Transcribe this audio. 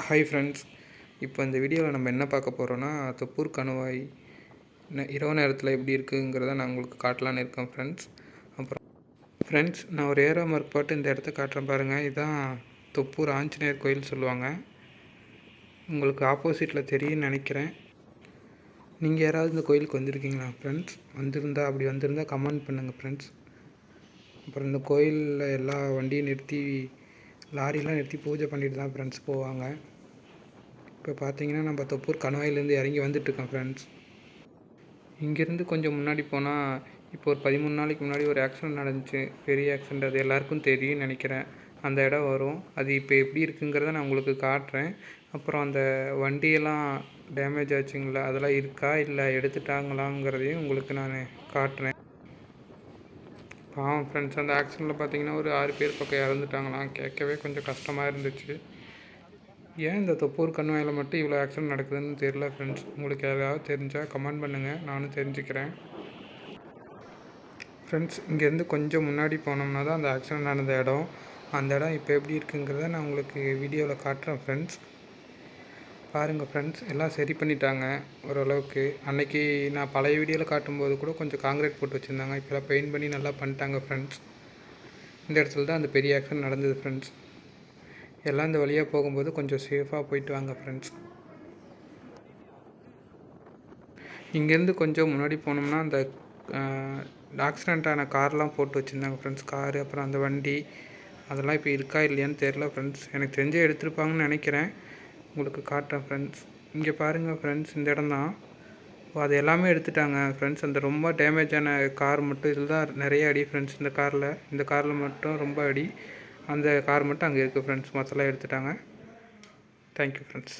Hi friends, இப்போ இந்த வீடியோவில் நம்ம என்ன பார்க்க போகிறோன்னா, தொப்பூர் கணவாய் இரவு நேரத்தில் எப்படி இருக்குங்கிறத நான் உங்களுக்கு காட்டலான்னு இருக்கேன் ஃப்ரெண்ட்ஸ். அப்புறம் ஃப்ரெண்ட்ஸ், நான் ஒரு ஏரோ மார்க் போட்டு இந்த இடத்த காட்டுறேன் பாருங்கள். இதுதான் தொப்பூர் ஆஞ்சநேயர் கோயில் சொல்லுவாங்க. உங்களுக்கு ஆப்போசிட்டில் தெரியும்னு நினைக்கிறேன். நீங்கள் யாராவது இந்த கோயிலுக்கு வந்திருக்கீங்களா ஃப்ரெண்ட்ஸ்? அப்படி வந்திருந்தால் கமெண்ட் பண்ணுங்கள் ஃப்ரெண்ட்ஸ். அப்புறம் இந்த கோயிலில் எல்லா வண்டியும் நிறுத்தி, லாரிலாம் நிறுத்தி பூஜை பண்ணிட்டு தான் ஃப்ரெண்ட்ஸ் போவாங்க. இப்போ பார்த்தீங்கன்னா நம்ம தொப்பூர் கணவாயிலேருந்து இறங்கி வந்துட்டுருக்கோம் ஃப்ரெண்ட்ஸ். இங்கேருந்து கொஞ்சம் முன்னாடி போனால், இப்போ ஒரு 13 நாளைக்கு முன்னாடி ஒரு ஆக்சிடெண்ட் நடந்துச்சு, பெரிய ஆக்சிடெண்ட். அது எல்லாருக்கும் தெரியும்னு நினைக்கிறேன். அந்த இடம் வரும். அது இப்போ எப்படி இருக்குங்கிறத நான் உங்களுக்கு காட்டுறேன். அப்புறம் அந்த வண்டியெல்லாம் டேமேஜ் ஆச்சுங்களா, அதெல்லாம் இருக்கா இல்லை எடுத்துட்டாங்களாங்கிறதையும் உங்களுக்கு நான் காட்டுறேன். பாவம் ஃப்ரெண்ட்ஸ், அந்த ஆக்சிடெண்ட்டில் பார்த்தீங்கன்னா ஒரு 6 பேர் பக்கம் இறந்துட்டாங்களாம். கேட்கவே கொஞ்சம் கஷ்டமாக இருந்துச்சு. ஏன் இந்த தொப்பூர் கணவாயில் மட்டும் இவ்வளோ ஆக்சிடெண்ட் நடக்குதுன்னு தெரியல ஃப்ரெண்ட்ஸ். உங்களுக்கு யாராவது தெரிஞ்சால் கமெண்ட் பண்ணுங்கள், நானும் தெரிஞ்சுக்கிறேன் ஃப்ரெண்ட்ஸ். இங்கேருந்து கொஞ்சம் முன்னாடி போனோம்னா தான் அந்த ஆக்சிடெண்ட் நடந்த இடம். அந்த இடம் இப்போ எப்படி இருக்குங்கிறத நான் உங்களுக்கு வீடியோவில் காட்டுறேன் ஃப்ரெண்ட்ஸ். பாருங்கள் ஃப்ரெண்ட்ஸ், எல்லாம் சரி பண்ணிட்டாங்க ஓரளவுக்கு. அன்றைக்கி நான் பழைய வீடியோவில் காட்டும்போது கூட கொஞ்சம் காங்கிரீட் போட்டு வச்சுருந்தாங்க. இப்போலாம் பெயிண்ட் பண்ணி நல்லா பண்ணிட்டாங்க ஃப்ரெண்ட்ஸ். இந்த இடத்துல தான் அந்த பெரிய ஆக்சிடெண்ட் நடந்தது ஃப்ரெண்ட்ஸ். எல்லாம் இந்த வழியாக போகும்போது கொஞ்சம் சேஃபாக போயிட்டு வாங்க ஃப்ரெண்ட்ஸ். இங்கேருந்து கொஞ்சம் முன்னாடி போனோம்னா அந்த ஆக்சிடெண்ட்டான கார்லாம் போட்டு வச்சுருந்தாங்க ஃப்ரெண்ட்ஸ். காரு, அப்புறம் அந்த வண்டி, அதெல்லாம் இப்போ இருக்கா இல்லையான்னு தெரில ஃப்ரெண்ட்ஸ். எனக்கு தெரிஞ்சே எடுத்துருப்பாங்கன்னு நினைக்கிறேன். உங்களுக்கு காட்டுறேன் ஃப்ரெண்ட்ஸ். இங்கே பாருங்கள் ஃப்ரெண்ட்ஸ், இந்த இடம் தான். அது எல்லாமே எடுத்துட்டாங்க ஃப்ரெண்ட்ஸ். அந்த ரொம்ப டேமேஜான கார் மட்டும், இதில் தான் நிறைய அடி ஃப்ரெண்ட்ஸ். இந்த காரில் மட்டும் ரொம்ப அடி. அந்த கார் மட்டும் அங்கே இருக்குது ஃப்ரெண்ட்ஸ். மொத்தம்லாம் எடுத்துட்டாங்க. Thank you friends.